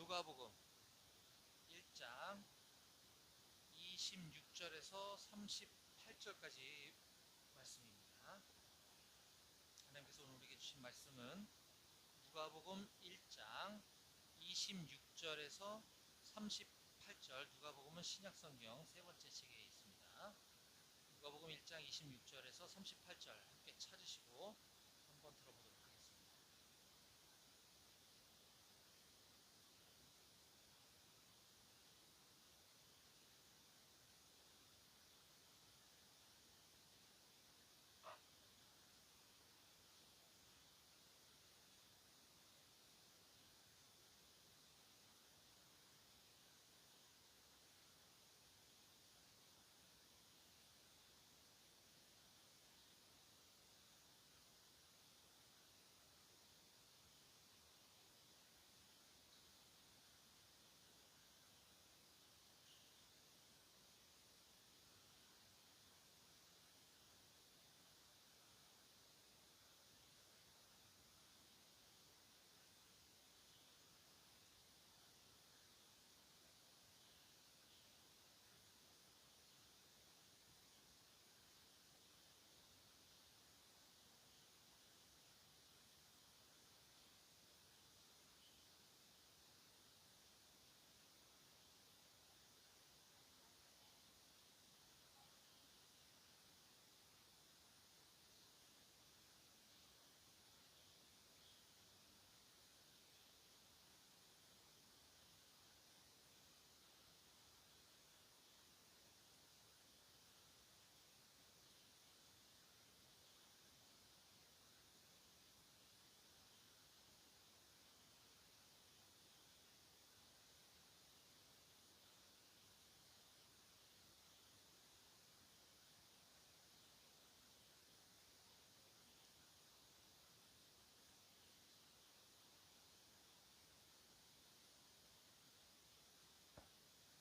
누가복음 1장 26절에서 38절까지 말씀입니다. 하나님께서 오늘 우리에게 주신 말씀은 누가복음 1장 26절에서 38절, 누가복음은 신약성경 세 번째 책에 있습니다. 누가복음 1장 26절에서 38절 함께 찾으시고 한번 들어보도록 하겠습니다.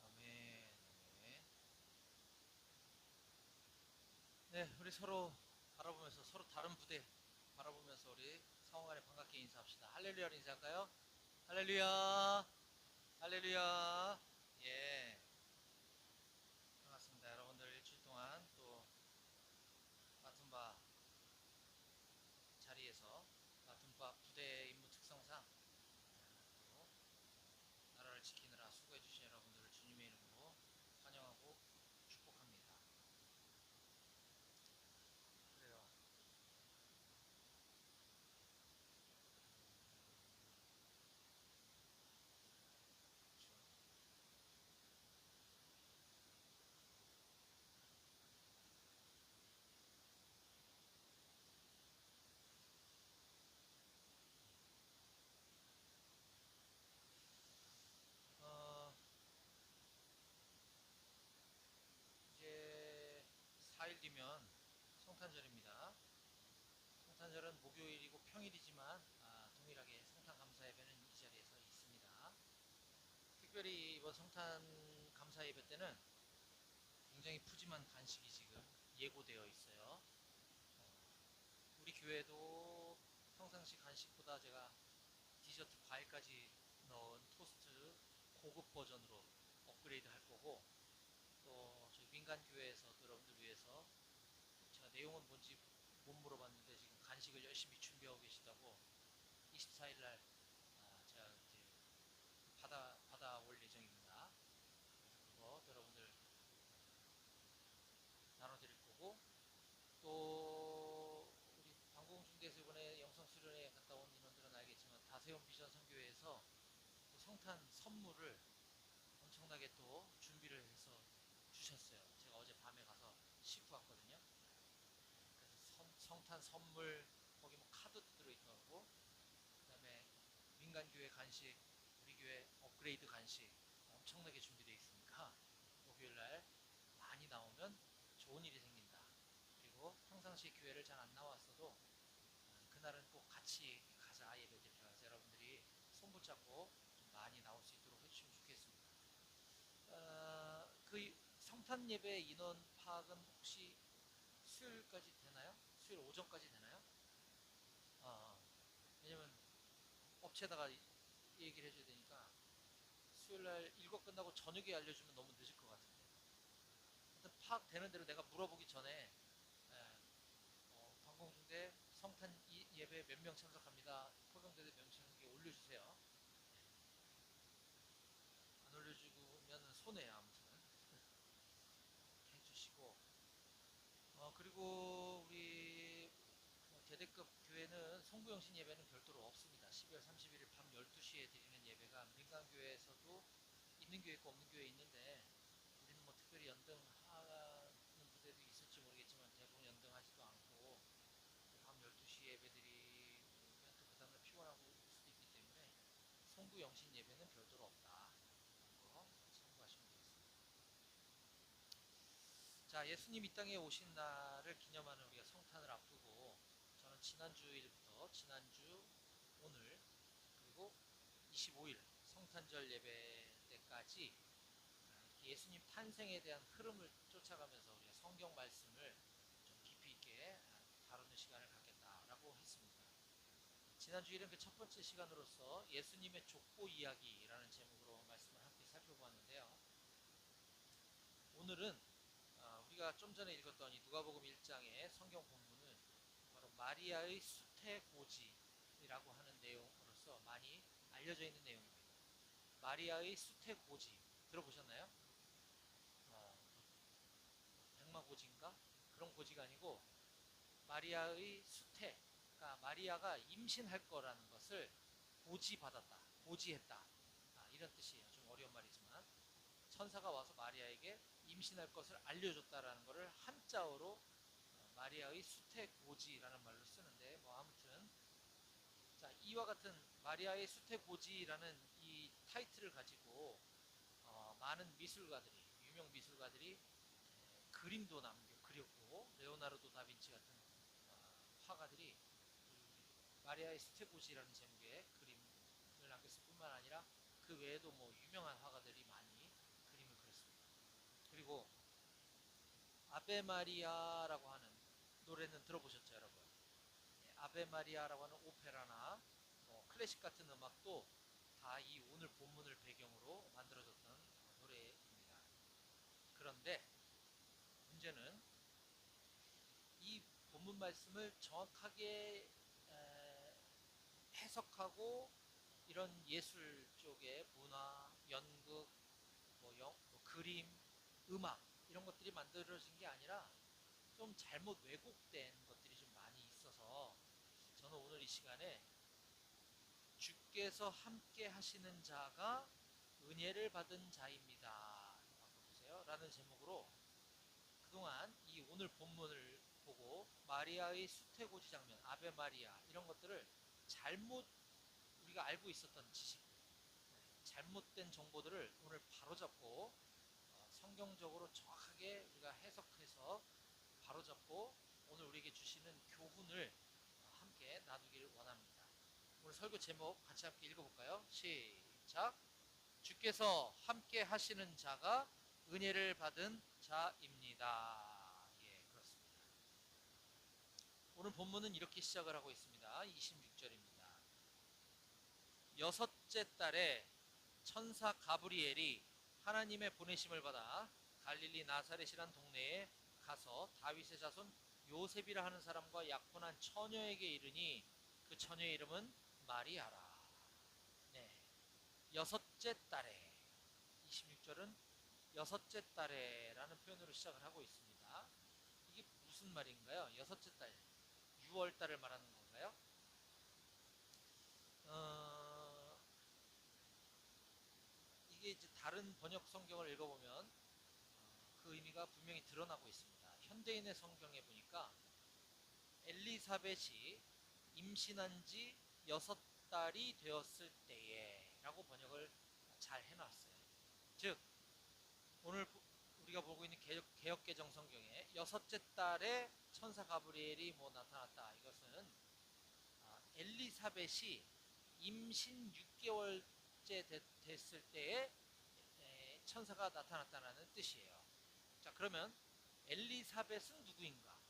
아멘. 아멘. 네, 우리 서로 바라보면서, 서로 다른 부대 바라보면서 우리 상호간에 반갑게 인사합시다. 할렐루야로 인사할까요? 할렐루야, 할렐루야. 예, 반갑습니다. 여러분들 일주일 동안 또 같은 바 자리에서 같은 바 부대 임무 특성상 또 나라를 지키느라 수고해주신 여러분들을 주님의 이름으로 환영하고 축복합니다. 그래요. 그렇죠. 어, 이제 4일 뒤면 성탄절입니다. 성탄절은 목요일이고 평일이지만 동일하게 성탄 감사 예배는 이 자리에서 있습니다. 특별히 이번 성탄 감사 예배 때는 굉장히 푸짐한 간식이 지금 예고되어 있어요. 우리 교회도 평상시 간식보다 제가 디저트 과일까지 넣은 토스트 고급 버전으로 업그레이드 할 거고, 또 저희 민간 교회에서 또 여러분들 위해서 제가 내용은 뭔지 못 물어봤는데 지금 간식을 열심히 준비하고 계시다고 24일 날 제가 이제 받아올 예정입니다. 그래서 그거 여러분들 나눠드릴 거고, 또 우리 방공중대에서 이번에 영성 수련회 갔다 온 인원들은 알겠지만 다세온 비전 선교회에서 또 성탄 선물을 엄청나게 또 준비를 해서 주셨어요. 제가 어제 밤에 가서 싣고 왔거든요. 그래서 성탄 선물, 거기 뭐 카드도 들어있더라고. 그 다음에 민간교회 간식, 우리 교회 업그레이드 간식 엄청나게 준비되어 있으니까 목요일날 많이 나오면 좋은 일이 생긴다. 그리고 평상시 교회를 잘 안 나왔어도 그날은 꼭 같이 가자 예배 드리러 가서 여러분들이 손 붙잡고 좀 많이 나올 수 있도록 해주시면 좋겠습니다. 그 성탄 예배 인원 파악은 혹시 수요일까지 되나요? 수요일 오전까지 되나요? 왜냐면 업체에다가 얘기를 해줘야 되니까 목요일날 일과 끝나고 저녁에 알려주면 너무 늦을 것 같은데. 하여튼 파악되는 대로 내가 물어보기 전에 방공중대 성탄 예배 몇 명 참석합니다. 포병대대 명칭에 올려주세요. 안 올려주면 손해야 아무튼. 해주시고 그리고 우리 대대급 교회는 성부영신 예배는 별도로 없습니다. 12월 31일 밤 12시에 드리는 예배가 민간교회에서도 있는 교회 있고 없는 교회 있는데 우리는 뭐 특별히 연등하는 부대도 있을지 모르겠지만 대부분 연등하지도 않고 밤 12시 예배 드리면 또 그 다음날 피곤하고 수도 있기 때문에 성부영신 예배는 별도로 없다. 거 참고하시면 되겠습니다. 자, 예수님 이 땅에 오신 날을 기념하는 우리가 성탄을 앞두고 저는 지난주일부터 지난주, 오늘, 그리고 25일 성탄절 예배 때까지 예수님 탄생에 대한 흐름을 쫓아가면서 우리가 성경 말씀을 좀 깊이 있게 다루는 시간을 갖겠다라고 했습니다. 지난주일은 그 첫 번째 시간으로서 예수님의 족보 이야기라는 제목으로 말씀을 함께 살펴보았는데요. 오늘은 우리가 좀 전에 읽었던 이 누가복음 1장의 성경 본문은 바로 마리아의 수태고지라고 하는 내용으로서 많이 알려져 있는 내용입니다. 마리아의 수태고지 들어보셨나요? 백마고지인가? 그런 고지가 아니고 마리아의 수태, 그러니까 마리아가 임신할 거라는 것을 고지받았다, 고지했다, 이런 뜻이에요. 좀 어려운 말이지만 천사가 와서 마리아에게 임신할 것을 알려줬다라는 것을 한자어로 마리아의 수태고지라는 말로 쓰는데 뭐 아무튼 자, 이와 같은 마리아의 수태고지라는 이 타이틀을 가지고 많은 미술가들이, 유명 미술가들이 그림도 그렸고 레오나르도 다빈치 같은 화가들이 마리아의 수태고지라는 제목의 그림을 남겼을 뿐만 아니라 그 외에도 뭐 유명한 화가들이 많이 그림을 그렸습니다. 그리고 아베 마리아라고 하는 노래는 들어보셨죠, 여러분? 아베 마리아라고 하는 오페라나 클래식 같은 음악도 다 이 오늘 본문을 배경으로 만들어졌던 노래입니다. 그런데 문제는 이 본문 말씀을 정확하게 해석하고 이런 예술 쪽의 문화, 연극, 뭐 그림, 음악 이런 것들이 만들어진 게 아니라 좀 잘못 왜곡된 것들이 좀 많이 있어서 저는 오늘 이 시간에 주께서 함께 하시는 자가 은혜를 받은 자입니다. 바꿔주세요. 라는 제목으로 그동안 이 오늘 본문을 보고 마리아의 수태고지 장면, 아베 마리아 이런 것들을 잘못 우리가 알고 있었던 지식들, 잘못된 정보들을 오늘 바로잡고 성경적으로 정확하게 우리가 해석해서 바로잡고 오늘 우리에게 주시는 교훈을 함께 나누기를 원합니다. 오늘 설교 제목 같이 함께 읽어볼까요? 시작! 주께서 함께 하시는 자가 은혜를 받은 자입니다. 예, 그렇습니다. 오늘 본문은 이렇게 시작을 하고 있습니다. 26절입니다. 여섯째 달에 천사 가브리엘이 하나님의 보내심을 받아 갈릴리 나사렛이란 동네에 가서 다윗의 자손 요셉이라 하는 사람과 약혼한 처녀에게 이르니 그 처녀의 이름은 마리아라. 네, 여섯째 달에 26절은 여섯째 달에라는 표현으로 시작을 하고 있습니다. 이게 무슨 말인가요? 여섯째 달, 6월 달을 말하는 건가요? 이게 이제 다른 번역 성경을 읽어보면 그 의미가 분명히 드러나고 있습니다. 현대인의 성경에 보니까 엘리사벳이 임신한 지 6달이 되었을 때에 라고 번역을 잘 해놨어요. 즉 오늘 우리가 보고 있는 개역개정 성경에 여섯째 달에 천사 가브리엘이 나타났다. 이것은 엘리사벳이 임신 6개월째 됐을 때에 천사가 나타났다는 뜻이에요. 자, 그러면 엘리사벳은 누구인가?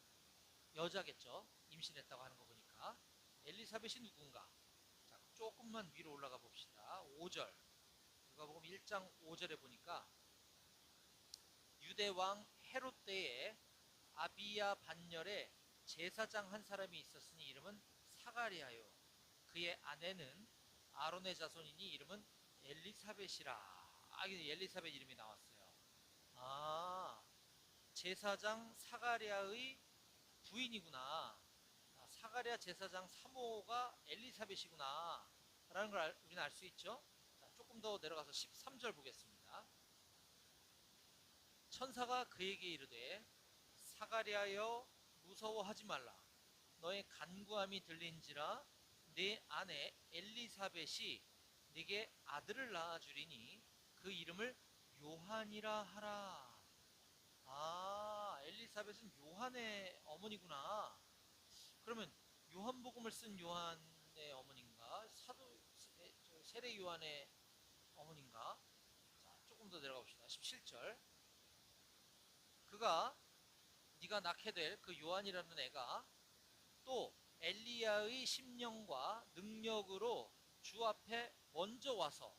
여자겠죠. 임신했다고 하는 거 보니까. 엘리사벳이 누군가? 자, 조금만 위로 올라가 봅시다. 5절. 누가복음 1장 5절에 보니까 유대 왕 헤롯 때에 아비야 반열에 제사장 한 사람이 있었으니 이름은 사가리아요. 그의 아내는 아론의 자손이니 이름은 엘리사벳이라. 엘리사벳 이름이 나왔어요. 아, 제사장 사가랴의 부인이구나. 사가랴 제사장 사모가 엘리사벳이구나 라는 걸 우리는 알 수 있죠. 자, 조금 더 내려가서 13절 보겠습니다. 천사가 그에게 이르되 사가랴여 무서워하지 말라. 너의 간구함이 들린지라 내 아내 엘리사벳이 네게 아들을 낳아주리니 그 이름을 요한이라 하라. 아, 엘리사벳은 요한의 어머니구나. 그러면 요한복음을 쓴 요한의 어머니인가? 세례 요한의 어머니인가? 자, 조금 더 내려가 봅시다. 17절. 그가 네가 낳게 될 그 요한이라는 애가 또 엘리야의 심령과 능력으로 주 앞에 먼저 와서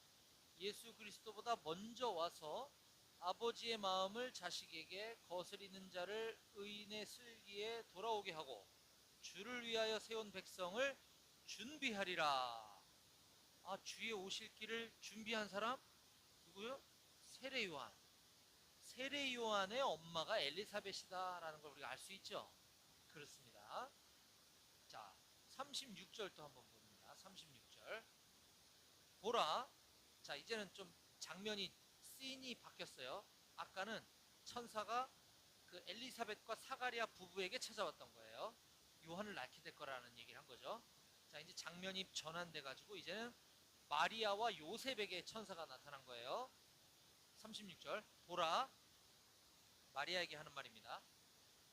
예수 그리스도보다 먼저 와서 아버지의 마음을 자식에게 거스리는 자를 의인의 슬기에 돌아오게 하고 주를 위하여 세운 백성을 준비하리라. 아, 주의 오실 길을 준비한 사람? 누구요? 세례 요한. 세례 요한의 엄마가 엘리사벳이다라는 걸 우리가 알 수 있죠. 그렇습니다. 자, 36절도 한번 봅니다. 36절. 보라. 자, 이제는 좀 장면이 씬이 바뀌었어요. 아까는 천사가 그 엘리사벳과 사가랴 부부에게 찾아왔던 거예요. 요한을 낳게 될 거라는 얘기를 한 거죠. 자, 이제 장면이 전환돼 가지고 이제는 마리아와 요셉에게 천사가 나타난 거예요. 36절. 보라. 마리아에게 하는 말입니다.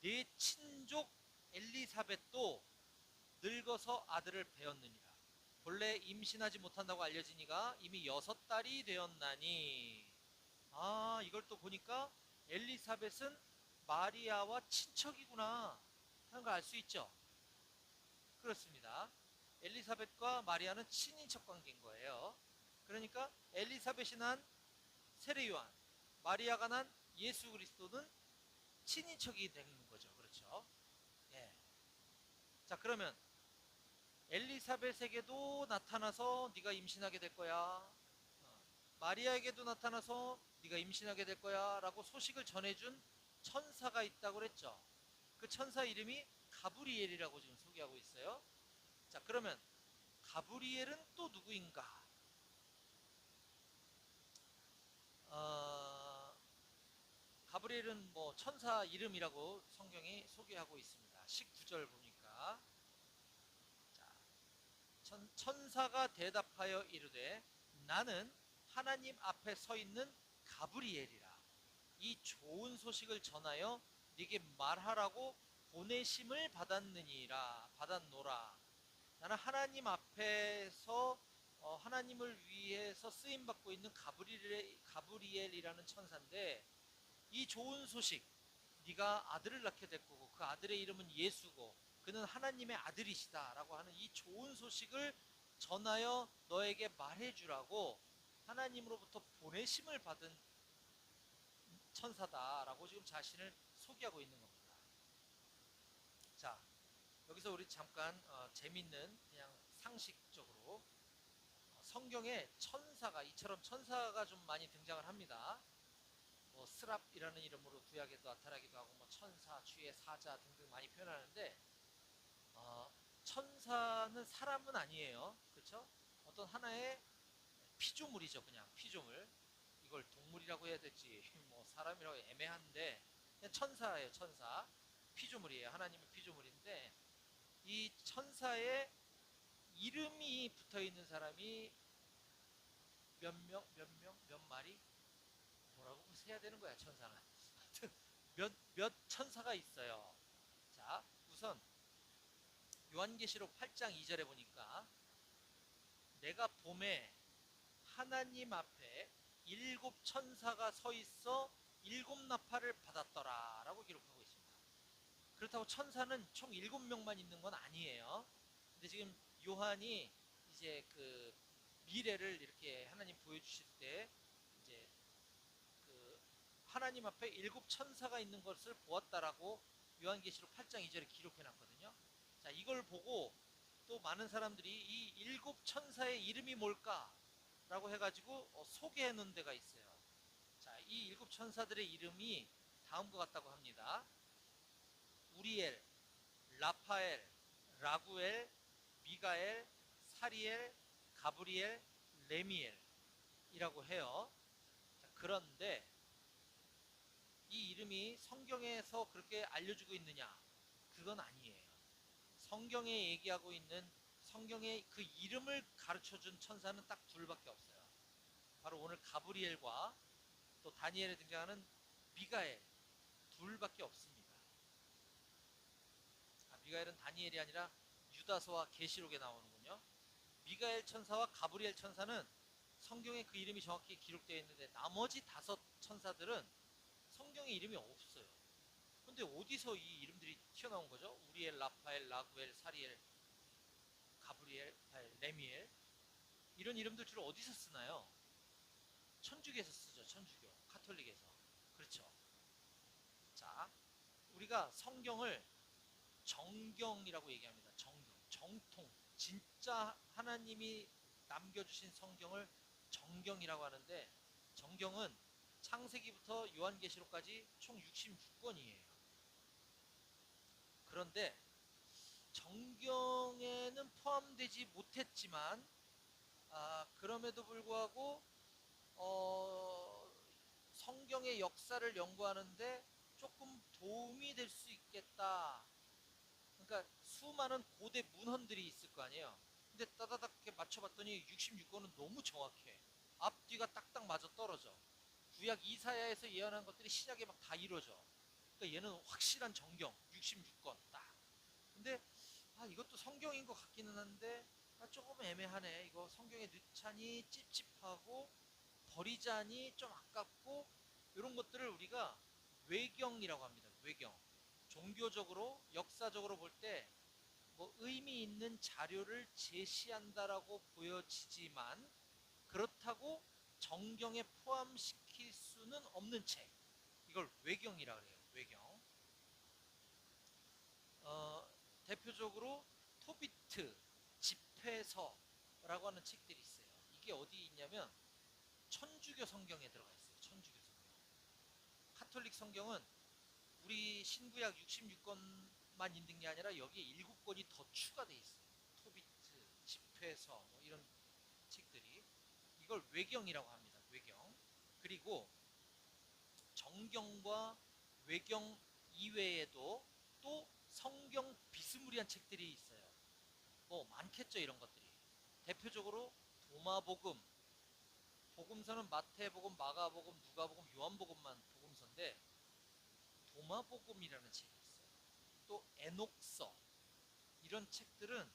네 친족 엘리사벳도 늙어서 아들을 배었느니라. 본래 임신하지 못한다고 알려지니가 이미 6달이 되었나니. 아, 이걸 또 보니까 엘리사벳은 마리아와 친척이구나 하는 걸 알 수 있죠. 그렇습니다. 엘리사벳과 마리아는 친인척 관계인 거예요. 그러니까 엘리사벳이 난 세례 요한, 마리아가 난 예수 그리스도는 친인척이 되는 거죠. 그렇죠. 예. 자, 그러면 엘리사벳에게도 나타나서 네가 임신하게 될 거야. 마리아에게도 나타나서 네가 임신하게 될 거야 라고 소식을 전해준 천사가 있다고 그랬죠. 그 천사 이름이 가브리엘이라고 지금 소개하고 있어요. 자, 그러면 가브리엘은 또 누구인가? 가브리엘은 뭐 천사 이름이라고 성경이 소개하고 있습니다. 19절 보니까 자, 천사가 대답하여 이르되 나는 하나님 앞에 서 있는 가브리엘이라. 이 좋은 소식을 전하여 네게 말하라고 보내심을 받았노라. 나는 하나님 앞에서 하나님을 위해서 쓰임 받고 있는 가브리엘이라는 천사인데 이 좋은 소식, 네가 아들을 낳게 될 거고 그 아들의 이름은 예수고 그는 하나님의 아들이시다라고 하는 이 좋은 소식을 전하여 너에게 말해주라고 하나님으로부터 보내심을 받은 천사다라고 지금 자신을 소개하고 있는 겁니다. 자, 여기서 우리 잠깐 재밌는 그냥 상식적으로 성경에 천사가 이처럼 천사가 좀 많이 등장을 합니다. 뭐 스랍이라는 이름으로 구약에도 나타나기도 하고 뭐 천사, 주의 사자 등등 많이 표현하는데 천사는 사람은 아니에요. 그렇죠? 어떤 하나의 피조물이죠. 그냥 피조물. 이걸 동물이라고 해야 될지 뭐 사람이라고 애매한데 그냥 천사예요. 천사. 피조물이에요. 하나님의 피조물인데 이 천사의 이름이 붙어있는 사람이 몇 마리? 뭐라고 세야 되는 거야, 천사는. 몇 천사가 있어요. 자, 우선 요한계시록 8장 2절에 보니까 내가 봄에 하나님 앞에 7 천사가 서 있어 7 나팔을 받았더라 라고 기록하고 있습니다. 그렇다고 천사는 총 7명만 있는 건 아니에요. 근데 지금 요한이 이제 그 미래를 이렇게 하나님 보여주실 때 이제 그 하나님 앞에 일곱 천사가 있는 것을 보았다라고 요한계시록 8장 2절에 기록해 놨거든요. 자, 이걸 보고 또 많은 사람들이 이 일곱 천사의 이름이 뭘까라고 해가지고 소개해 놓은 데가 있어요. 자, 이 일곱 천사들의 이름이 다음과 같다고 합니다. 우리엘, 라파엘, 라구엘, 미가엘, 사리엘, 가브리엘, 레미엘이라고 해요. 자, 그런데 이 이름이 성경에서 그렇게 알려주고 있느냐? 그건 아니에요. 성경에 얘기하고 있는 성경의 그 이름을 가르쳐준 천사는 딱 둘밖에 없어요. 바로 오늘 가브리엘과 또 다니엘에 등장하는 미가엘 둘밖에 없습니다. 미가엘은 다니엘이 아니라 유다서와 계시록에 나오는군요. 미가엘 천사와 가브리엘 천사는 성경에 그 이름이 정확히 기록되어 있는데 나머지 다섯 천사들은 성경에 이름이 없어요. 근데 어디서 이 이름들이 튀어나온 거죠? 우리엘, 라파엘, 라구엘, 사리엘, 가브리엘, 레미엘 이런 이름들 주로 어디서 쓰나요? 천주교에서 쓰죠. 천주교, 카톨릭에서. 그렇죠. 자, 우리가 성경을 정경이라고 얘기합니다. 정경, 정통, 진짜 하나님이 남겨주신 성경을 정경이라고 하는데 정경은 창세기부터 요한계시록까지 총 66권이에요. 그런데 정경에는 포함되지 못했지만 그럼에도 불구하고 성경의 역사를 연구하는데 조금 도움이 될 수 있겠다. 그러니까 수많은 고대 문헌들이 있을 거 아니에요. 근데 따다닥 이렇게 맞춰봤더니 66권은 너무 정확해. 앞뒤가 딱딱 맞아 떨어져. 구약 이사야에서 예언한 것들이 신약에 막 다 이루어져. 그러니까 얘는 확실한 정경 66권 딱. 근데 이것도 성경인 것 같기는 한데 조금 애매하네. 이거 성경에 넣자니 찝찝하고 버리자니 좀 아깝고 이런 것들을 우리가 외경이라고 합니다. 외경. 종교적으로 역사적으로 볼 때 뭐 의미 있는 자료를 제시한다라고 보여지지만 그렇다고 정경에 포함시킬 수는 없는 책. 이걸 외경이라 그래요. 외경. 대표적으로 토비트, 집회서라고 하는 책들이 있어요. 이게 어디 있냐면 천주교 성경에 들어가 있어요. 천주교 성경. 카톨릭 성경은 우리 신구약 66권만 있는 게 아니라 여기에 7권이 더 추가되어 있어요. 토비트, 집회서 뭐 이런 책들이. 이걸 외경이라고 합니다. 외경. 그리고 정경과 외경 이외에도 또 성경 비스무리한 책들이 있어요. 뭐 많겠죠, 이런 것들이. 대표적으로 도마복음, 복음서는 마태복음, 마가복음, 누가복음, 요한복음만 복음서인데 도마복음이라는 책이 있어요. 또 에녹서 이런 책들은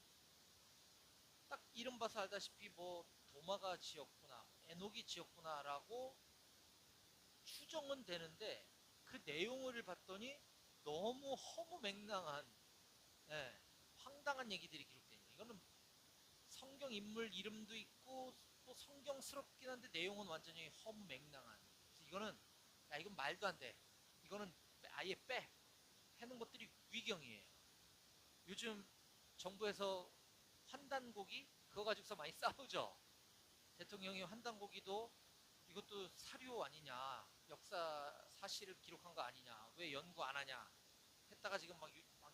딱 이름 봐서 알다시피 뭐 도마가 지었구나, 에녹이 지었구나라고 추정은 되는데 그 내용을 봤더니 너무 허무맹랑한 황당한 얘기들이 기록되어 있는. 이거는 성경 인물 이름도 있고 또 성경스럽긴 한데 내용은 완전히 허무맹랑한. 그래서 이거는 이건 말도 안 돼. 이거는 아예 빼. 해놓은 것들이 위경이에요. 요즘 정부에서 환단고기 그거 가지고서 많이 싸우죠. 대통령이 환단고기도 이것도 사료 아니냐, 역사 사실을 기록한 거 아니냐, 왜 연구 안 하냐 했다가 지금 막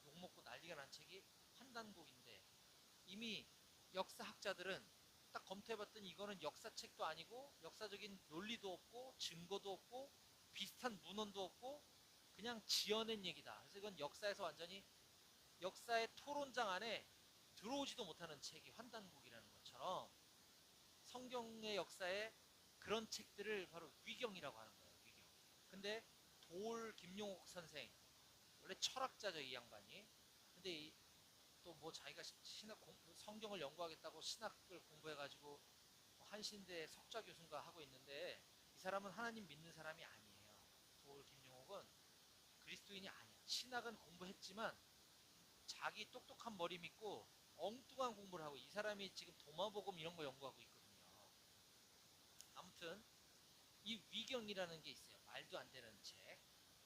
욕먹고 난리가 난 책이 환단곡인데 이미 역사학자들은 딱 검토해봤더니 이거는 역사책도 아니고 역사적인 논리도 없고 증거도 없고 비슷한 문헌도 없고 그냥 지어낸 얘기다. 그래서 이건 역사에서 완전히 역사의 토론장 안에 들어오지도 못하는 책이 환단곡이라는 것처럼 성경의 역사에 그런 책들을 바로 위경이라고 하는 거예요. 위경. 근데 돌 김용옥 선생 원래 철학자죠, 이 양반이. 근데 또 뭐 자기가 성경을 연구하겠다고 신학을 공부해가지고 한신대 석좌 교수인가 하고 있는데 이 사람은 하나님 믿는 사람이 아니에요. 돌 김용옥은 그리스도인이 아니야. 신학은 공부했지만 자기 똑똑한 머리 믿고 엉뚱한 공부를 하고 이 사람이 지금 도마복음 이런 거 연구하고 있거든요. 아무튼 이 위경이라는 게 있어요. 말도 안 되는 책.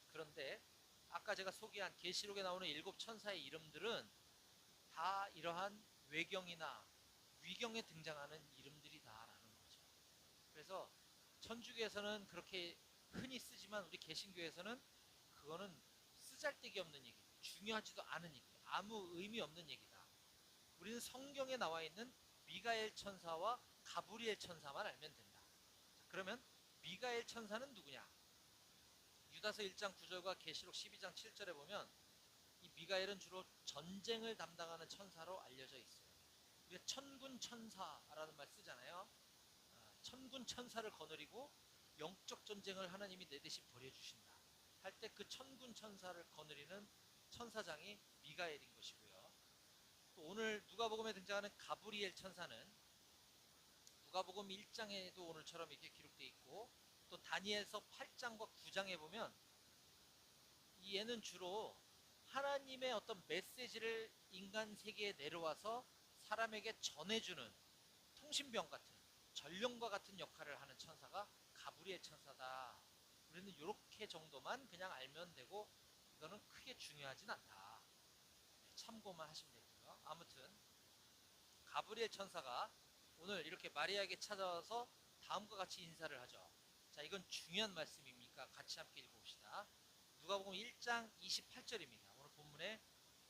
그런데 아까 제가 소개한 계시록에 나오는 7천사의 이름들은 다 이러한 외경이나 위경에 등장하는 이름들이다라는 거죠. 그래서 천주교에서는 그렇게 흔히 쓰지만 우리 개신교에서는 그거는 쓰잘데기 없는 얘기, 중요하지도 않은 얘기, 아무 의미 없는 얘기다. 우리는 성경에 나와 있는 미가엘 천사와 가브리엘 천사만 알면 된다. 자, 그러면 미가엘 천사는 누구냐? 유다서 1장 9절과 계시록 12장 7절에 보면 이 미가엘은 주로 전쟁을 담당하는 천사로 알려져 있어요. 우리가 천군 천사라는 말 쓰잖아요. 천군 천사를 거느리고 영적 전쟁을 하나님이 내 대신 벌여주신다 할 때 그 천군 천사를 거느리는 천사장이 미가엘인 것이고요. 또 오늘 누가복음에 등장하는 가브리엘 천사는 누가복음 1장에도 오늘처럼 이렇게 기록되어 있고 또 다니엘서 8장과 9장에 보면 이 얘는 주로 하나님의 어떤 메시지를 인간 세계에 내려와서 사람에게 전해주는 통신병 같은 전령과 같은 역할을 하는 천사가 가브리엘 천사다. 우리는 이렇게 정도만 그냥 알면 되고 이거는 크게 중요하진 않다. 참고만 하시면 되고요. 아무튼 가브리엘 천사가 오늘 이렇게 마리아에게 찾아와서 다음과 같이 인사를 하죠. 자, 이건 중요한 말씀입니까? 같이 함께 읽어봅시다. 누가복음 1장 28절입니다. 오늘 본문의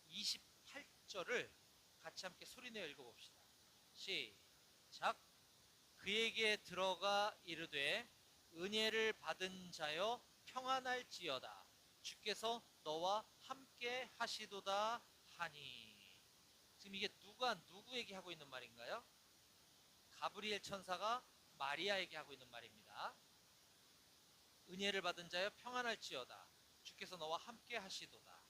28절을 같이 함께 소리내어 읽어봅시다. 시작. 그에게 들어가 이르되 은혜를 받은 자여 평안할지어다. 주께서 너와 함께 하시도다 하니. 지금 이게 누가 누구에게 하고 있는 말인가요? 가브리엘 천사가 마리아에게 하고 있는 말입니다. 은혜를 받은 자여 평안할지어다. 주께서 너와 함께 하시도다.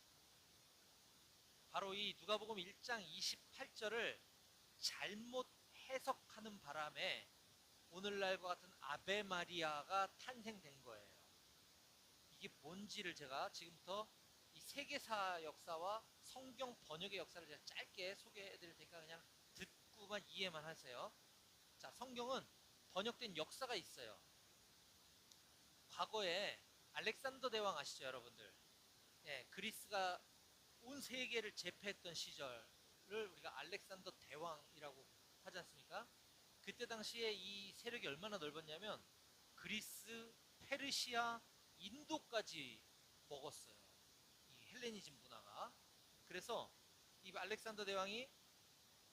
바로 이 누가복음 1장 28절을 잘못 해석하는 바람에 오늘날과 같은 아베 마리아가 탄생된 거예요. 이게 뭔지를 제가 지금부터 이 세계사 역사와 성경 번역의 역사를 제가 짧게 소개해 드릴 테니까 그냥 듣고만 이해만 하세요. 자, 성경은 번역된 역사가 있어요. 과거에 알렉산더 대왕 아시죠, 여러분들? 예, 그리스가 온 세계를 제패했던 시절을 우리가 알렉산더 대왕이라고 하지 않습니까? 그때 당시에 이 세력이 얼마나 넓었냐면 그리스, 페르시아, 인도까지 먹었어요. 이 헬레니즘 문화가. 그래서 이 알렉산더 대왕이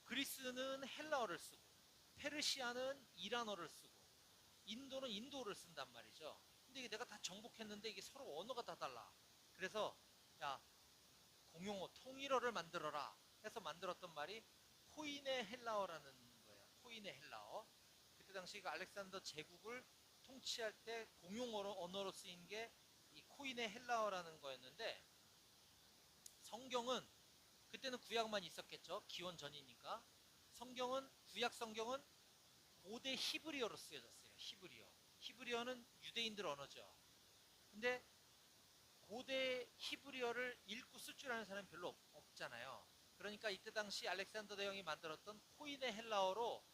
그리스는 헬라어를 쓰고 페르시아는 이란어를 쓰고 인도는 인도어를 쓴단 말이죠. 근데 이게 내가 다 정복했는데 이게 서로 언어가 다 달라. 그래서 야, 공용어 통일어를 만들어라 해서 만들었던 말이 코인의 헬라어라는 거예요. 코인의 헬라어. 그때 당시 그 알렉산더 제국을 통치할 때 공용어로 언어로 쓰인 게 이 코인의 헬라어라는 거였는데 성경은 그때는 구약만 있었겠죠. 기원 전이니까. 성경은 구약 성경은 고대 히브리어로 쓰여졌어요. 히브리어. 히브리어는 유대인들 언어죠. 근데 고대 히브리어를 읽고 쓸 줄 아는 사람이 별로 없잖아요. 그러니까 이때 당시 알렉산더 대왕이 만들었던 코인의 헬라어로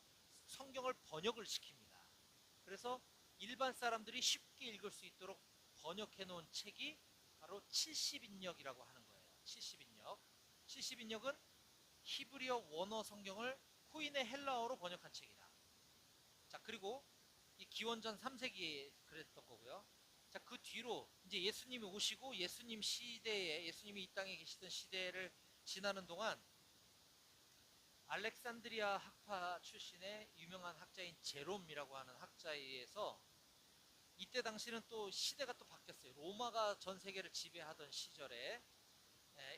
성경을 번역을 시킵니다. 그래서 일반 사람들이 쉽게 읽을 수 있도록 번역해 놓은 책이 바로 70인역이라고 하는 거예요. 70인역. 70인역은 히브리어 원어 성경을 코인의 헬라어로 번역한 책이다. 자, 그리고 이 기원전 3세기에 그랬던 거고요. 자, 그 뒤로 이제 예수님이 오시고 예수님 시대에 예수님이 이 땅에 계시던 시대를 지나는 동안 알렉산드리아 학파 출신의 유명한 학자인 제롬이라고 하는 학자에 의해서 이때 당시는 또 시대가 또 바뀌었어요. 로마가 전 세계를 지배하던 시절에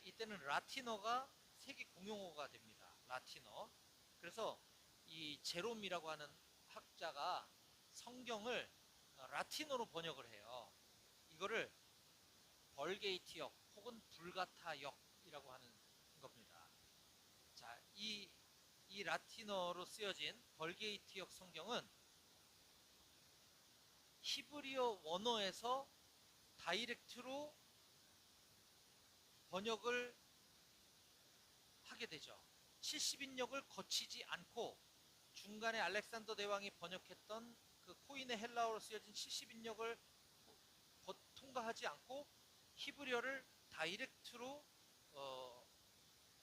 이때는 라틴어가 세계 공용어가 됩니다. 라틴어. 그래서 이 제롬이라고 하는 학자가 성경을 라틴어로 번역을 해요. 이거를 벌게이트역 혹은 불가타역이라고 하는 겁니다. 자, 이 라틴어로 쓰여진 벌게이트역 성경은 히브리어 원어에서 다이렉트로 번역을 하게 되죠. 70인역을 거치지 않고 중간에 알렉산더 대왕이 번역했던 그 코인의 헬라어로 쓰여진 70인역을 통과하지 않고 히브리어를 다이렉트로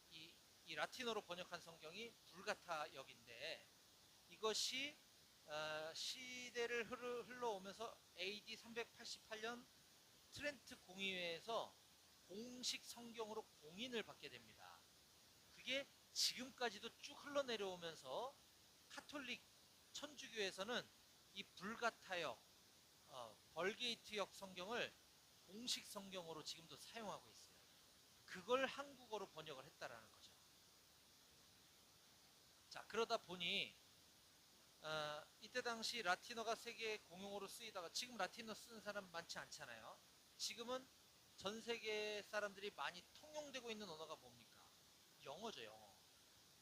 이 라틴어로 번역한 성경이 불가타역인데, 이것이 시대를 흘러오면서 AD 388년 트렌트 공의회에서 공식 성경으로 공인을 받게 됩니다. 그게 지금까지도 쭉 흘러내려오면서 카톨릭 천주교에서는 이 불가타역, 벌게이트역 성경을 공식 성경으로 지금도 사용하고 있어요. 그걸 한국어로 번역을 했다라는 거죠. 자, 그러다 보니 이때 당시 라틴어가 세계 공용어로 쓰이다가, 지금 라틴어 쓰는 사람 많지 않잖아요. 지금은 전 세계 사람들이 많이 통용되고 있는 언어가 뭡니까? 영어죠, 영어.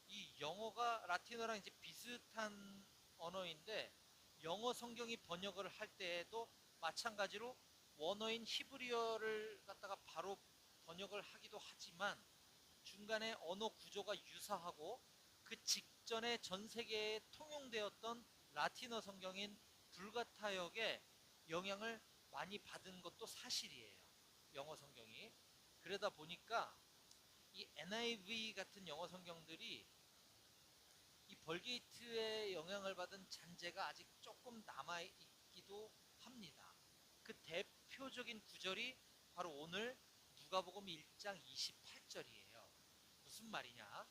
이 영어가 라틴어랑 이제 비슷한 언어인데, 영어 성경이 번역을 할 때에도 마찬가지로 원어인 히브리어를 갖다가 바로 번역을 하기도 하지만, 중간에 언어 구조가 유사하고 그 직전에 전 세계에 통용되었던 라틴어 성경인 불가타역의 영향을 많이 받은 것도 사실이에요. 영어 성경이. 그러다 보니까 이 NIV 같은 영어 성경들이 이 벌게이트의 영향을 받은 잔재가 아직 조금 남아있기도 합니다. 그 대표적인 구절이 바로 오늘 누가복음 1장 28절이에요. 무슨 말이냐?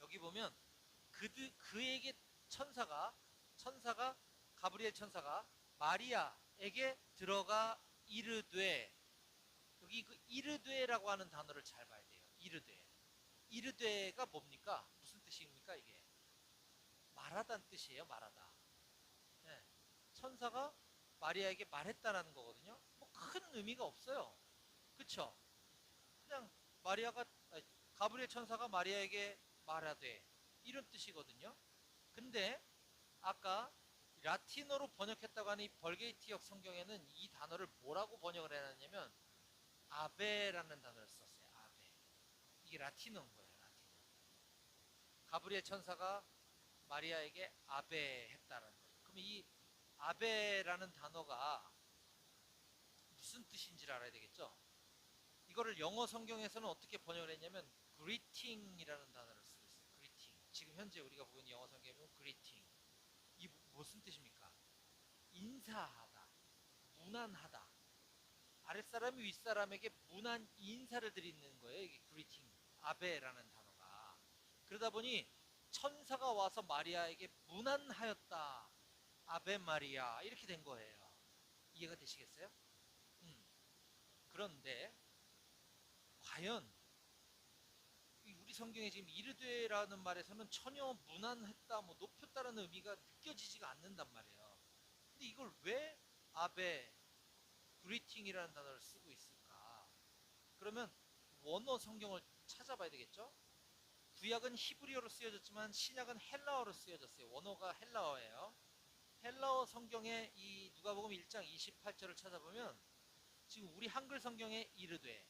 여기 보면 그에게 천사가 가브리엘 천사가 마리아에게 들어가 이르되, 여기 그 이르되라고 하는 단어를 잘 봐야 돼요. 이르되가 뭡니까? 무슨 뜻입니까 이게? 말하다는 뜻이에요. 말하다. 네. 천사가 마리아에게 말했다라는 거거든요. 뭐 큰 의미가 없어요. 그쵸? 그냥 가브리엘 천사가 마리아에게 말하되, 이런 뜻이거든요. 근데 아까 라틴어로 번역했다고 하는 이 벌게이트역 성경에는 이 단어를 뭐라고 번역을 해놨냐면 아베라는 단어를 썼어요. 아베. 이게 라틴어인 거예요. 라틴어. 가브리엘 천사가 마리아에게 아베 했다라는 거죠. 그럼 이 아베라는 단어가 무슨 뜻인지를 알아야 되겠죠. 이거를 영어 성경에서는 어떻게 번역을 했냐면 greeting이라는 단어를 쓰고 있어요. greeting. 지금 현재 우리가 보고 있는 영어 성경에 보면 greeting. 이 무슨 뜻입니까? 인사하다, 문안하다. 아랫사람이 윗사람에게 문안 인사를 드리는 거예요. 이게 greeting, 아베라는 단어가. 그러다 보니 천사가 와서 마리아에게 문안하였다. 아베 마리아. 이렇게 된 거예요. 이해가 되시겠어요? 그런데 과연 우리 성경에 지금 이르되라는 말에서는 전혀 문안했다, 뭐 높였다라는 의미가 느껴지지가 않는단 말이에요. 근데 이걸 왜 아베, 그리팅이라는 단어를 쓰고 있을까? 그러면 원어 성경을 찾아봐야 되겠죠? 구약은 히브리어로 쓰여졌지만 신약은 헬라어로 쓰여졌어요. 원어가 헬라어예요. 헬라어 성경의 이 누가복음 1장 28절을 찾아보면 지금 우리 한글 성경에 이르되,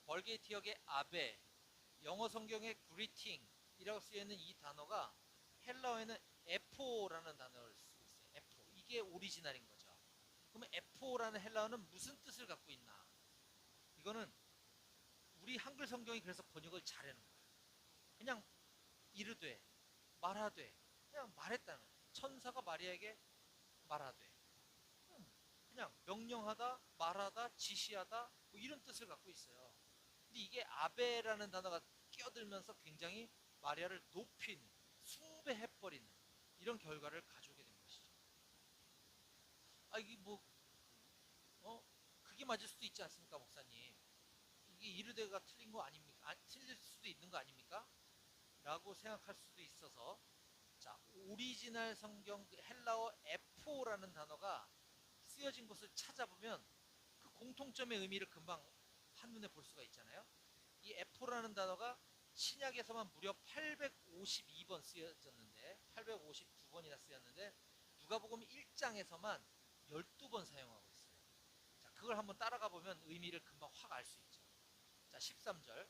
벌게이트역의 아베, 영어 성경의 greeting이라고 쓰여있는 이 단어가 헬라어에는 에포라는 단어를 쓰고 있어요. 에포. 이게 오리지널인 거죠. 그러면 에포라는 헬라어는 무슨 뜻을 갖고 있나? 이거는 우리 한글 성경이 그래서 번역을 잘해놓은 거예요. 그냥 이르되, 말하되, 그냥 말했다는 거예요. 천사가 마리아에게 말하되, 그냥 명령하다, 말하다, 지시하다, 뭐 이런 뜻을 갖고 있어요. 근데 이게 아베라는 단어가 끼어들면서 굉장히 마리아를 높인, 숭배해버리는 이런 결과를 가져오게 된 것이죠. 이게 뭐, 그게 맞을 수도 있지 않습니까, 목사님? 이게 이르되가 틀린 거 아닙니까? 틀릴 수도 있는 거 아닙니까? 라고 생각할 수도 있어서, 자, 오리지널 성경 헬라어 에포라는 단어가 쓰여진 것을 찾아보면 그 공통점의 의미를 금방 한눈에 볼 수가 있잖아요. 이 에포라는 단어가 신약에서만 무려 852번 쓰여졌는데, 852번이나 쓰였는데 누가복음 1장에서만 12번 사용하고 있어요. 자, 그걸 한번 따라가 보면 의미를 금방 확 알 수 있죠. 자, 13절.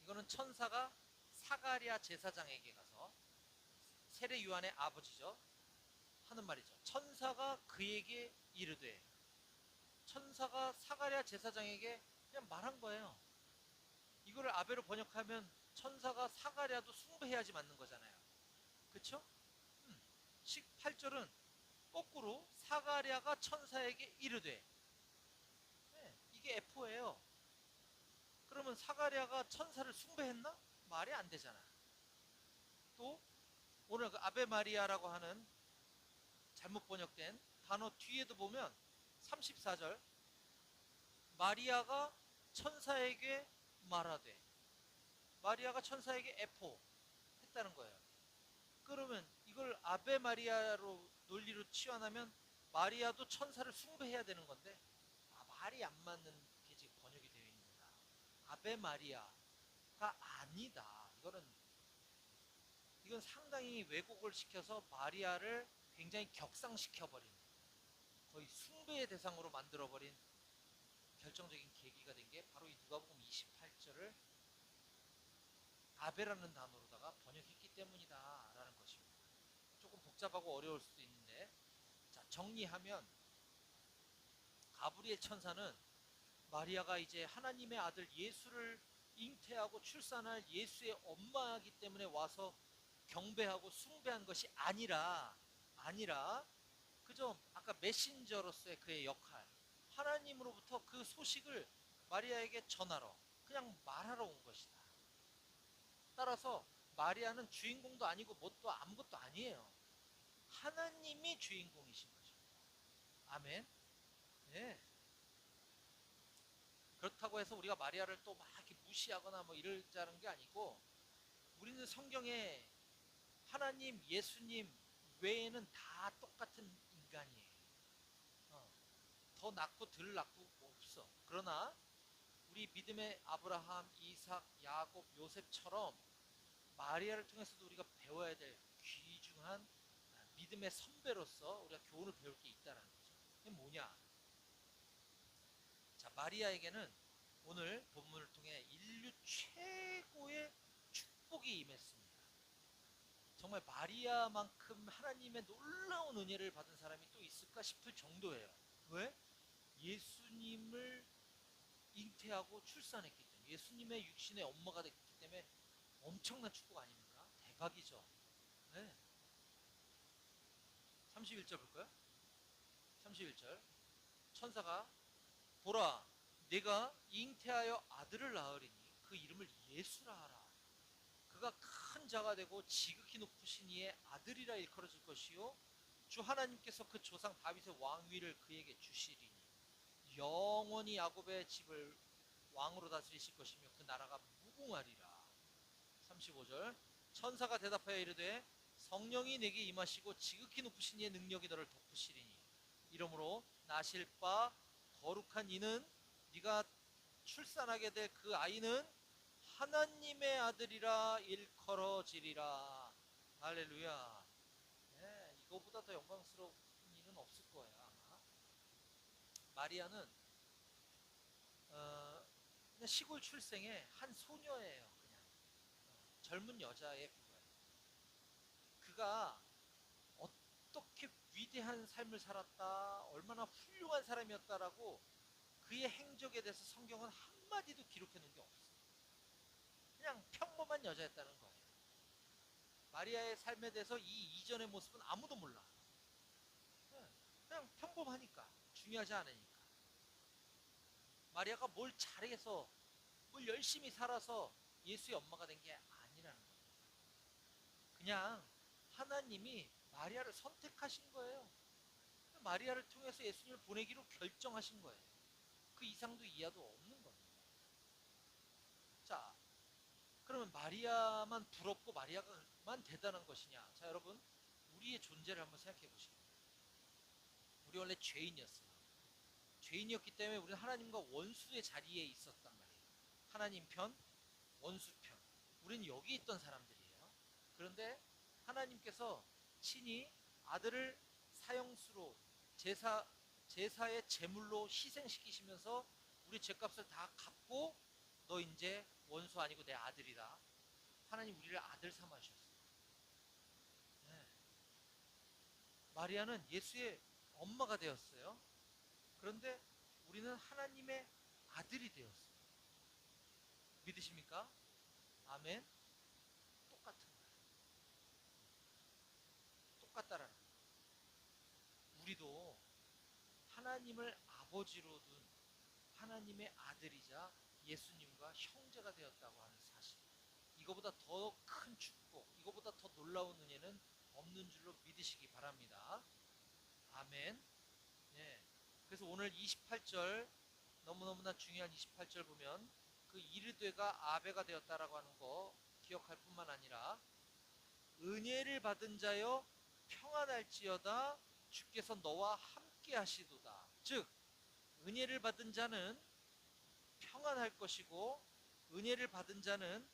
이거는 천사가 사가랴 제사장에게 가서 세례 요한의 아버지죠. 하는 말이죠. 천사가 그에게 이르되, 천사가 사가랴 제사장에게 그냥 말한 거예요. 이거를 아베로 번역하면 천사가 사가랴도 숭배해야지 맞는 거잖아요. 그쵸? 18절은 거꾸로 사가랴가 천사에게 이르되, 네, 이게 F예요. 그러면 사가랴가 천사를 숭배했나? 말이 안 되잖아. 또 오늘 그 아베 마리아라고 하는 잘못 번역된 단어 뒤에도 보면 34절 마리아가 천사에게 말하되, 마리아가 천사에게 에포 했다는 거예요. 그러면 이걸 아베 마리아로 논리로 치환하면 마리아도 천사를 숭배해야 되는 건데, 말이 안 맞는 게 지금 번역이 되어 있는 거다. 아베 마리아가 아니다. 이건 상당히 왜곡을 시켜서 마리아를 굉장히 격상시켜버린, 거의 숭배의 대상으로 만들어버린 결정적인 계기가 된 게 바로 이 누가복음 28절을 아베라는 단어로다가 번역했기 때문이다 라는 것입니다. 조금 복잡하고 어려울 수도 있는데, 자, 정리하면 가브리엘 천사는 마리아가 이제 하나님의 아들 예수를 잉태하고 출산할 예수의 엄마이기 때문에 와서 경배하고 숭배한 것이 아니라 그저 아까 메신저로서의 그의 역할, 하나님으로부터 그 소식을 마리아에게 전하러, 그냥 말하러 온 것이다. 따라서 마리아는 주인공도 아니고 뭣도 아무것도 아니에요. 하나님이 주인공이신 것입니다. 아멘. 네. 그렇다고 해서 우리가 마리아를 또 막 이렇게 무시하거나 뭐 이러자는 게 아니고, 우리는 성경에 하나님, 예수님 외에는 다 똑같은 인간이에요. 더 낫고 덜 낫고 없어. 그러나 우리 믿음의 아브라함, 이삭, 야곱, 요셉처럼 마리아를 통해서도 우리가 배워야 될 귀중한 믿음의 선배로서 우리가 교훈을 배울 게 있다는 거죠. 그게 뭐냐? 자, 마리아에게는 오늘 본문을 통해 인류 최고의 축복이 임했습니다. 정말 마리아만큼 하나님의 놀라운 은혜를 받은 사람이 또 있을까 싶을 정도예요. 왜? 예수님을 잉태하고 출산했기 때문에, 예수님의 육신의 엄마가 됐기 때문에 엄청난 축복 아닙니까? 대박이죠. 네. 31절 볼까요? 31절 천사가 보라, 내가 잉태하여 아들을 낳으리니 그 이름을 예수라 하라. 그가 큰 자가 되고 지극히 높으신 이의 아들이라 일컬어질 것이요 주 하나님께서 그 조상 다윗의 왕위를 그에게 주시리니 영원히 야곱의 집을 왕으로 다스리실 것이며 그 나라가 무궁하리라. 35절 천사가 대답하여 이르되 성령이 내게 임하시고 지극히 높으신 이의 능력이 너를 덮으시리니 이러므로 나실 바 거룩한 이는, 네가 출산하게 될 그 아이는 하나님의 아들이라 일컬어지리라. 할렐루야. 네, 이거보다 더 영광스러운 일은 없을 거예요 아마. 마리아는 그냥 시골 출생의 한 소녀예요. 그냥 젊은 여자의 부부예요. 그가 어떻게 위대한 삶을 살았다, 얼마나 훌륭한 사람이었다라고 그의 행적에 대해서 성경은 한마디도 기록해 놓은 게 없어요. 그냥 평범한 여자였다는 거예요. 마리아의 삶에 대해서 이 이전의 모습은 아무도 몰라. 그냥 평범하니까, 중요하지 않으니까. 마리아가 뭘 잘해서, 뭘 열심히 살아서 예수의 엄마가 된 게 아니라는 거예요. 그냥 하나님이 마리아를 선택하신 거예요. 마리아를 통해서 예수님을 보내기로 결정하신 거예요. 그 이상도 이하도 없는 겁니다. 자, 그러면 마리아만 부럽고 마리아만 대단한 것이냐? 자, 여러분, 우리의 존재를 한번 생각해 보시죠. 우리 원래 죄인이었어요. 죄인이었기 때문에 우리는 하나님과 원수의 자리에 있었단 말이에요. 하나님 편, 원수 편. 우리는 여기 있던 사람들이에요. 그런데 하나님께서 친히 아들을 사형수로 제사의 제물로 희생시키시면서 우리 죄값을 다 갚고, 너 이제 원수 아니고 내 아들이다. 하나님 우리를 아들 삼아 주셨어요. 네. 마리아는 예수의 엄마가 되었어요. 그런데 우리는 하나님의 아들이 되었어요. 믿으십니까? 아멘. 똑같은 거예요. 똑같다라는 거예요. 우리도 하나님을 아버지로 둔 하나님의 아들이자 예수님과 형제가 되었다고 하는 사실. 이거보다 더 큰 축복, 이거보다 더 놀라운 은혜는 없는 줄로 믿으시기 바랍니다. 아멘. 네. 그래서 오늘 28절, 너무너무나 중요한 28절 보면 그 이르되가 아베가 되었다라고 하는 거 기억할 뿐만 아니라 은혜를 받은 자여 평안할지어다 주께서 너와 함께 하시도다. 즉 은혜를 받은 자는 평안할 것이고 은혜를 받은 자는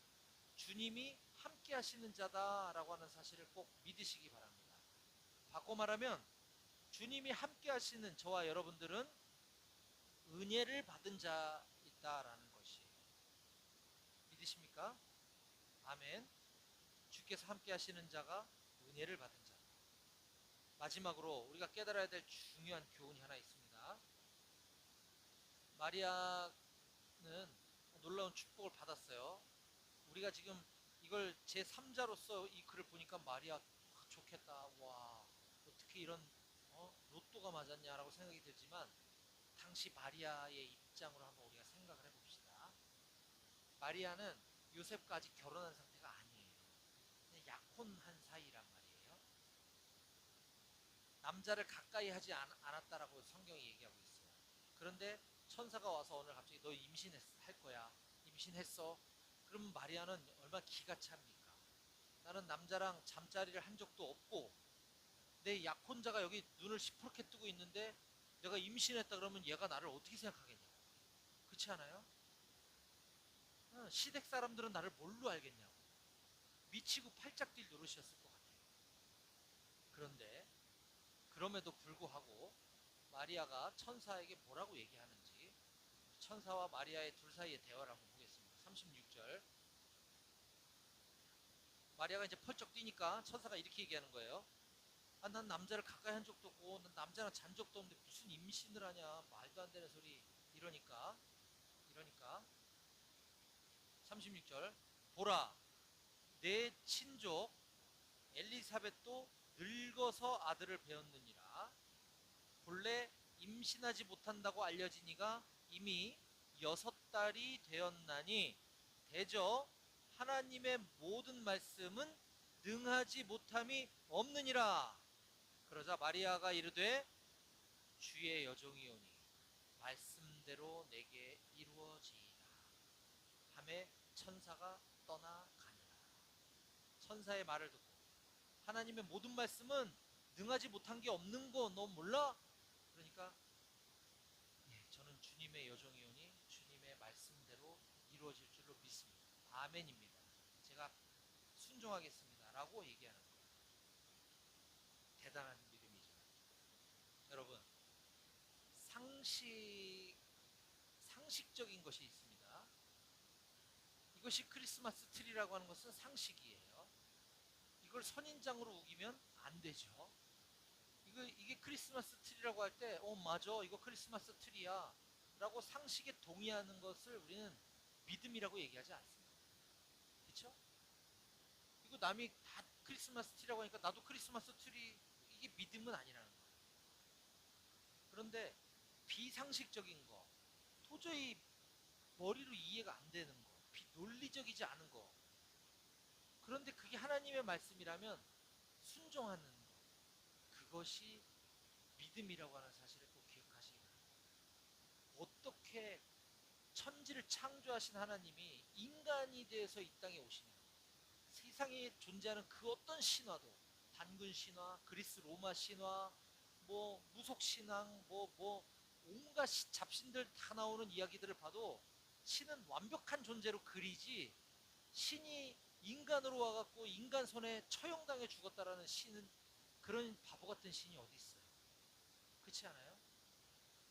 주님이 함께 하시는 자다라고 하는 사실을 꼭 믿으시기 바랍니다. 바꿔 말하면 주님이 함께 하시는 저와 여러분들은 은혜를 받은 자이다라는 것이에요. 믿으십니까? 아멘. 주께서 함께 하시는 자가 은혜를 받은 자다. 마지막으로 우리가 깨달아야 될 중요한 교훈이 하나 있습니다. 마리아는 놀라운 축복을 받았어요. 우리가 지금 이걸 제3자로서 이 글을 보니까 마리아 좋겠다. 와, 어떻게 이런 로또가 맞았냐라고 생각이 들지만 당시 마리아의 입장으로 한번 우리가 생각을 해봅시다. 마리아는 요셉과 아직 결혼한 상태가 아니에요. 그냥 약혼한 사이란 말이에요. 남자를 가까이 하지 않았다라고 성경이 얘기하고 있어요. 그런데 천사가 와서 오늘 갑자기 너 임신할 거야. 임신했어. 그럼 마리아는 얼마나 기가 찹니까? 나는 남자랑 잠자리를 한 적도 없고 내 약혼자가 여기 눈을 시퍼렇게 뜨고 있는데 내가 임신했다 그러면 얘가 나를 어떻게 생각하겠냐고. 그렇지 않아요? 시댁 사람들은 나를 뭘로 알겠냐고. 미치고 팔짝 뛸 노릇이었을 것 같아요. 그런데 그럼에도 불구하고 마리아가 천사에게 뭐라고 얘기하는지 천사와 마리아의 둘 사이의 대화를 한번 보겠습니다. 36절. 마리아가 이제 펄쩍 뛰니까 천사가 이렇게 얘기하는 거예요. 아, 난 남자를 가까이 한 적도 없고 난 남자랑 잔 적도 없는데 무슨 임신을 하냐. 말도 안 되는 소리. 이러니까 36절. 보라, 내 친족 엘리사벳도 늙어서 아들을 배었느니라. 본래 임신하지 못한다고 알려진 이가 이미 6달이 되었나니 대저 하나님의 모든 말씀은 능하지 못함이 없느니라. 그러자 마리아가 이르되 주의 여종이오니 말씀대로 내게 이루어지이다 하매 천사가 떠나가니라. 천사의 말을 듣고 하나님의 모든 말씀은 능하지 못한 게 없는 거 너 몰라? 그러니까 예, 저는 주님의 여종이오니 주님의 말씀대로 이루어질 줄로 믿습니다. 아멘입니다. 제가 순종하겠습니다 라고 얘기하는 거예요. 대단한 믿음이죠. 여러분, 상식적인 것이 있습니다. 이것이 크리스마스 트리라고 하는 것은 상식이에요. 이걸 선인장으로 우기면 안 되죠. 이게 크리스마스 트리라고 할 때, 맞아, 이거 크리스마스 트리야 라고 상식에 동의하는 것을 우리는 믿음이라고 얘기하지 않습니다. 그렇죠? 이거 남이 다 크리스마스 트리라고 하니까 나도 크리스마스 트리, 이게 믿음은 아니라는 거예요. 그런데 비상식적인 거, 도저히 머리로 이해가 안 되는 거, 논리적이지 않은 거, 그런데 그게 하나님의 말씀이라면 순종하는 것, 그것이 믿음이라고 하는 사실을 꼭 기억하시기 바랍니다. 어떻게 천지를 창조하신 하나님이 인간이 되어서 이 땅에 오시냐. 세상에 존재하는 그 어떤 신화도, 단군 신화, 그리스 로마 신화, 무속 신앙, 온갖 잡신들 다 나오는 이야기들을 봐도 신은 완벽한 존재로 그리지, 신이 인간으로 와갖고 인간 손에 처형당해 죽었다라는 신은, 그런 바보 같은 신이 어디 있어요? 그렇지 않아요?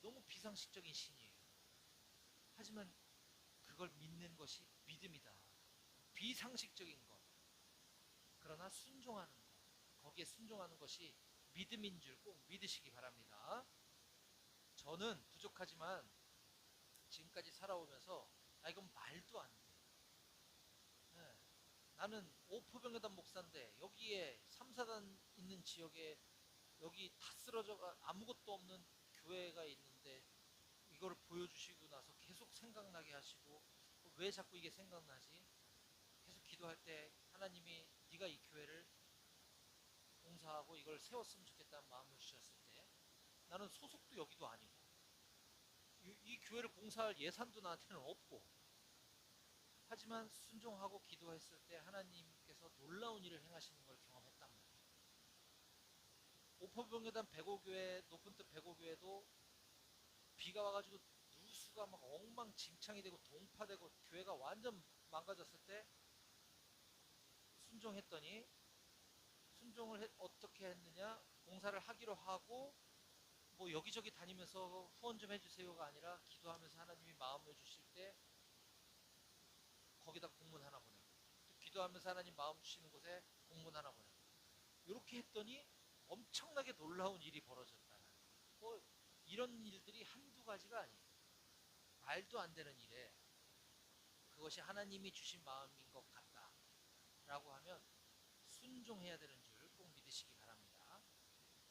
너무 비상식적인 신이에요. 하지만 그걸 믿는 것이 믿음이다. 비상식적인 것, 그러나 순종하는 것, 거기에 순종하는 것이 믿음인 줄 꼭 믿으시기 바랍니다. 저는 부족하지만 지금까지 살아오면서 이건 말도 안 돼. 예, 나는 오포병여단 목사인데 여기에 3, 4단 있는 지역에 여기 다 쓰러져가 아무것도 없는 교회가 있는데 이거를 보여주시고 나서 계속 생각나게 하시고 왜 자꾸 이게 생각나지? 계속 기도할 때 하나님이 네가 이 교회를 봉사하고 이걸 세웠으면 좋겠다는 마음을 주셨을 때 나는 소속도 여기도 아니고 이 교회를 봉사할 예산도 나한테는 없고 하지만 순종하고 기도했을 때 하나님께서 놀라운 일을 행하시는 걸 경험했단 말이에요. 오포병여단 백오교회 높은 뜻 백오교회도 비가 와가지고 누수가 막 엉망진창이 되고 동파되고 교회가 완전 망가졌을 때 순종했더니 순종을 어떻게 했느냐 봉사를 하기로 하고 뭐 여기저기 다니면서 후원 좀 해주세요가 아니라 기도하면서 하나님이 마음을 주실 때 거기다 공문 하나 보내고 또 기도하면서 하나님 마음 주시는 곳에 공문 하나 보내고 이렇게 했더니 엄청나게 놀라운 일이 벌어졌다는 뭐 이런 일들이 한두 가지가 아니에요. 말도 안 되는 일에 그것이 하나님이 주신 마음인 것 같다라고 하면 순종해야 되는 줄 꼭 믿으시기 바랍니다.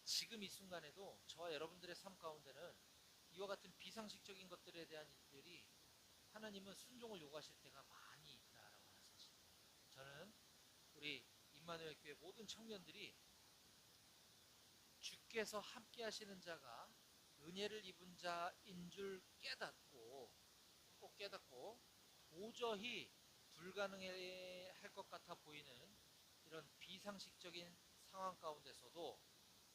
지금 이 순간에도 저와 여러분들의 삶 가운데는 이와 같은 비상식적인 것들에 대한 일들이 하나님은 순종을 요구하실 때가 많이 있다라고 하는 사실. 저는 우리 임마누엘 교회 모든 청년들이 주께서 함께 하시는 자가 은혜를 입은 자인 줄 깨닫고 꼭 깨닫고 도저히 불가능할 것 같아 보이는 이런 비상식적인 상황 가운데서도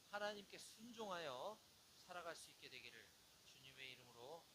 하나님께 순종하여 살아갈 수 있게 되기를 주님의 이름으로